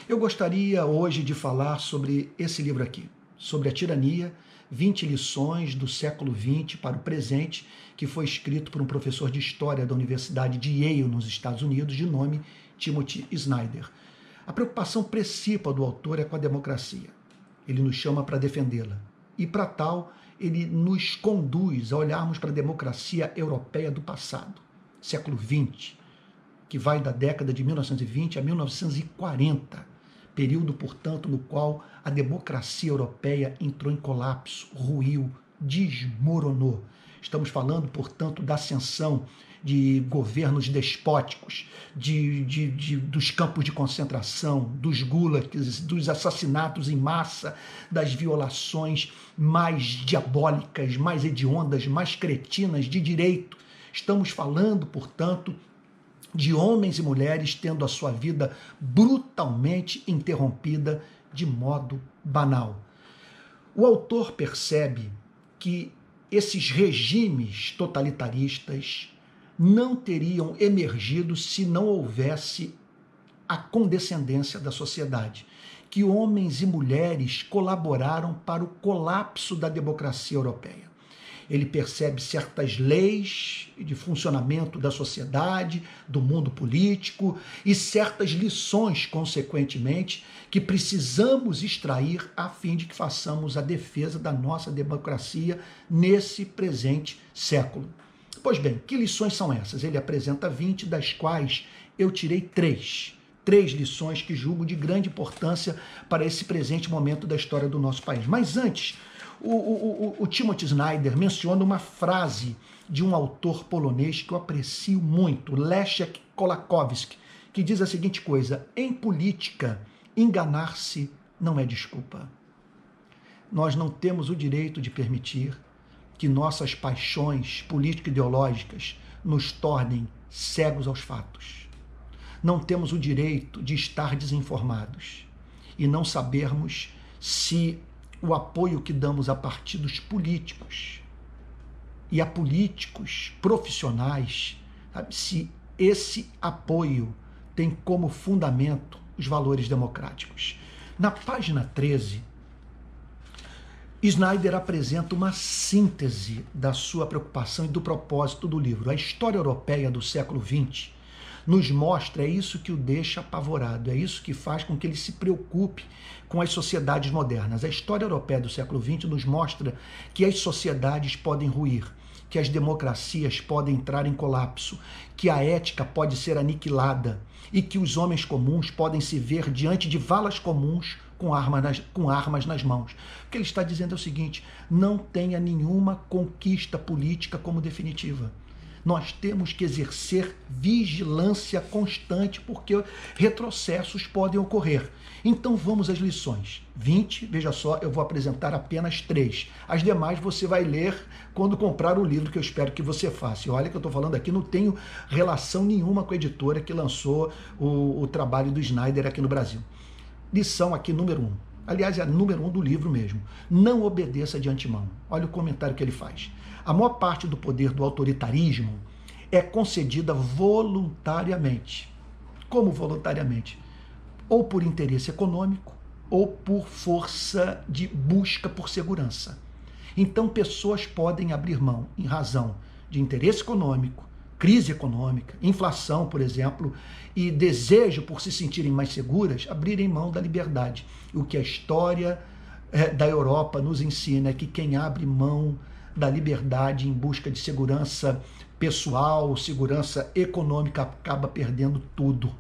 Eu gostaria hoje de falar sobre esse livro aqui, sobre a tirania, 20 lições do século XX para o presente, que foi escrito por um professor de história da Universidade de Yale, nos Estados Unidos, de nome Timothy Snyder. A preocupação principal do autor é com a democracia. Ele nos chama para defendê-la. E para tal, ele nos conduz a olharmos para a democracia europeia do passado, século XX, que vai da década de 1920 a 1940, período, portanto, no qual a democracia europeia entrou em colapso, ruiu, desmoronou. Estamos falando, portanto, da ascensão de governos despóticos, dos campos de concentração, dos gulags, dos assassinatos em massa, das violações mais diabólicas, mais hediondas, mais cretinas de direito. Estamos falando, portanto, de homens e mulheres tendo a sua vida brutalmente interrompida de modo banal. O autor percebe que esses regimes totalitaristas não teriam emergido se não houvesse a condescendência da sociedade, que homens e mulheres colaboraram para o colapso da democracia europeia. Ele percebe certas leis de funcionamento da sociedade, do mundo político e certas lições, consequentemente, que precisamos extrair a fim de que façamos a defesa da nossa democracia nesse presente século. Pois bem, que lições são essas? Ele apresenta 20, das quais eu tirei 3. 3 lições que julgo de grande importância para esse presente momento da história do nosso país. Mas antes, o Timothy Snyder menciona uma frase de um autor polonês que eu aprecio muito, Leszek Kolakowski, que diz a seguinte coisa: em política, enganar-se não é desculpa. Nós não temos o direito de permitir que nossas paixões político-ideológicas nos tornem cegos aos fatos. Não temos o direito de estar desinformados e não sabermos se o apoio que damos a partidos políticos e a políticos profissionais, sabe, se esse apoio tem como fundamento os valores democráticos. Na página 13, Snyder apresenta uma síntese da sua preocupação e do propósito do livro. A história europeia do século XX nos mostra, é isso que o deixa apavorado, é isso que faz com que ele se preocupe com as sociedades modernas. A história europeia do século XX nos mostra que as sociedades podem ruir, que as democracias podem entrar em colapso, que a ética pode ser aniquilada e que os homens comuns podem se ver diante de valas comuns com armas nas mãos. O que ele está dizendo é o seguinte: não tenha nenhuma conquista política como definitiva. Nós temos que exercer vigilância constante, porque retrocessos podem ocorrer. Então vamos às lições. 20, veja só, eu vou apresentar apenas 3. As demais você vai ler quando comprar o livro, que eu espero que você faça. E olha que eu estou falando aqui, não tenho relação nenhuma com a editora que lançou o trabalho do Snyder aqui no Brasil. Lição aqui número 1. Aliás, é a número 1 do livro mesmo. Não obedeça de antemão. Olha o comentário que ele faz. A maior parte do poder do autoritarismo é concedida voluntariamente. Como voluntariamente? Ou por interesse econômico, ou por força de busca por segurança. Então, pessoas podem abrir mão, em razão de interesse econômico, crise econômica, inflação, por exemplo, e desejo por se sentirem mais seguras, abrirem mão da liberdade. O que a história da Europa nos ensina é que quem abre mão da liberdade em busca de segurança pessoal, segurança econômica, acaba perdendo tudo.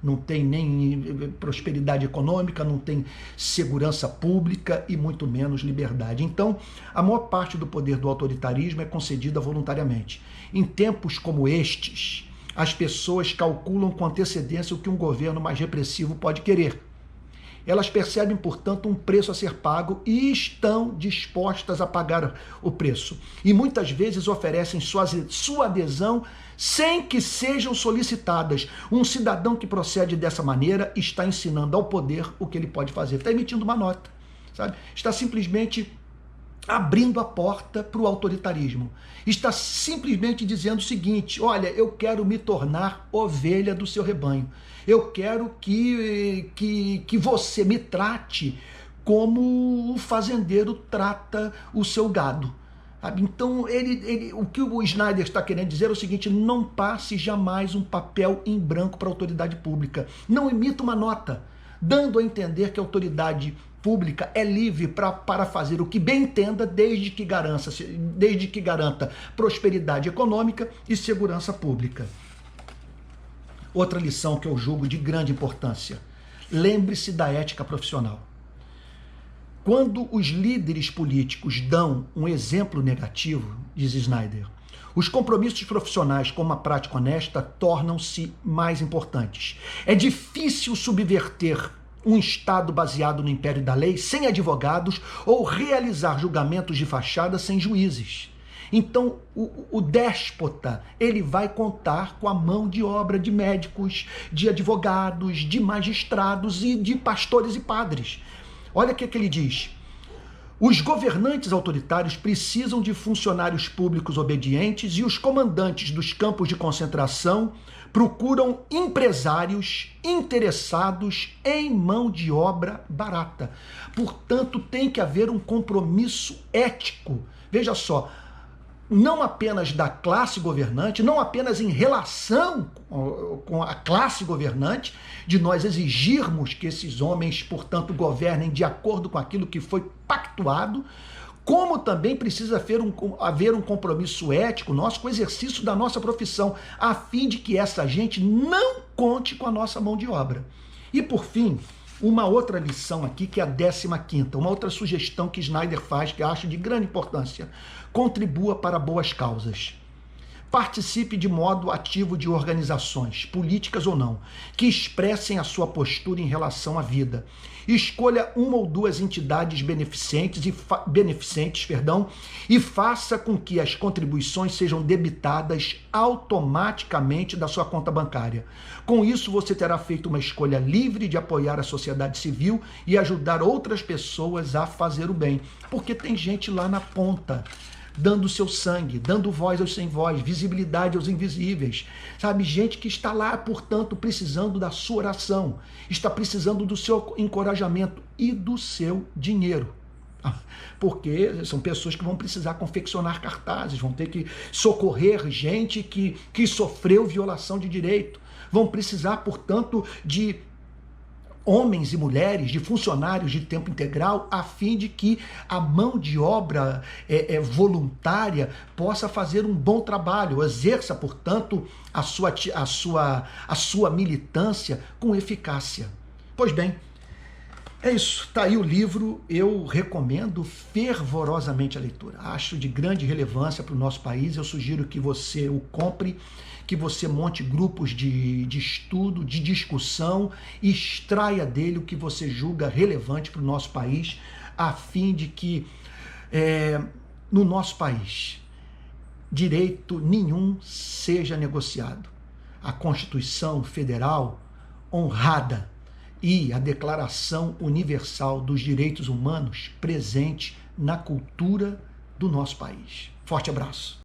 Não tem nem prosperidade econômica, não tem segurança pública e muito menos liberdade. Então, a maior parte do poder do autoritarismo é concedida voluntariamente. Em tempos como estes, as pessoas calculam com antecedência o que um governo mais repressivo pode querer. Elas percebem, portanto, um preço a ser pago e estão dispostas a pagar o preço. E muitas vezes oferecem sua adesão sem que sejam solicitadas. Um cidadão que procede dessa maneira está ensinando ao poder o que ele pode fazer. Está emitindo uma nota, sabe? Está simplesmente abrindo a porta para o autoritarismo. Está simplesmente dizendo o seguinte: olha, eu quero me tornar ovelha do seu rebanho. Eu quero que você me trate como o fazendeiro trata o seu gado. Então, o que o Snyder está querendo dizer é o seguinte: não passe jamais um papel em branco para a autoridade pública. Não emita uma nota, dando a entender que a autoridade pública é livre para fazer o que bem entenda, desde que garanta prosperidade econômica e segurança pública. Outra lição que eu julgo de grande importância: lembre-se da ética profissional. Quando os líderes políticos dão um exemplo negativo, diz Snyder, os compromissos profissionais com uma prática honesta tornam-se mais importantes. É difícil subverter um Estado baseado no império da lei sem advogados ou realizar julgamentos de fachada sem juízes. Então, o déspota, ele vai contar com a mão de obra de médicos, de advogados, de magistrados e de pastores e padres. Olha o que ele diz: os governantes autoritários precisam de funcionários públicos obedientes e os comandantes dos campos de concentração procuram empresários interessados em mão de obra barata. Portanto, tem que haver um compromisso ético. Veja só, não apenas da classe governante, não apenas em relação com a classe governante, de nós exigirmos que esses homens, portanto, governem de acordo com aquilo que foi pactuado, como também precisa haver um compromisso ético nosso com o exercício da nossa profissão, a fim de que essa gente não conte com a nossa mão de obra. E, por fim, uma outra lição aqui, que é a 15ª, uma outra sugestão que Snyder faz, que eu acho de grande importância: contribua para boas causas. Participe de modo ativo de organizações, políticas ou não, que expressem a sua postura em relação à vida. Escolha uma ou duas entidades beneficentes e faça com que as contribuições sejam debitadas automaticamente da sua conta bancária. Com isso, você terá feito uma escolha livre de apoiar a sociedade civil e ajudar outras pessoas a fazer o bem. Porque tem gente lá na ponta, dando seu sangue, dando voz aos sem voz, visibilidade aos invisíveis, sabe? Gente que está lá, portanto, precisando da sua oração, está precisando do seu encorajamento e do seu dinheiro. Porque são pessoas que vão precisar confeccionar cartazes, vão ter que socorrer gente que sofreu violação de direito, vão precisar, portanto, de homens e mulheres, de funcionários de tempo integral, a fim de que a mão de obra voluntária possa fazer um bom trabalho, exerça, portanto, a sua militância com eficácia. Pois bem, é isso, tá aí o livro, eu recomendo fervorosamente a leitura. Acho de grande relevância para o nosso país, eu sugiro que você o compre, que você monte grupos de estudo, de discussão, e extraia dele o que você julga relevante para o nosso país, a fim de que no nosso país direito nenhum seja negociado. A Constituição Federal honrada e a Declaração Universal dos Direitos Humanos presente na cultura do nosso país. Forte abraço.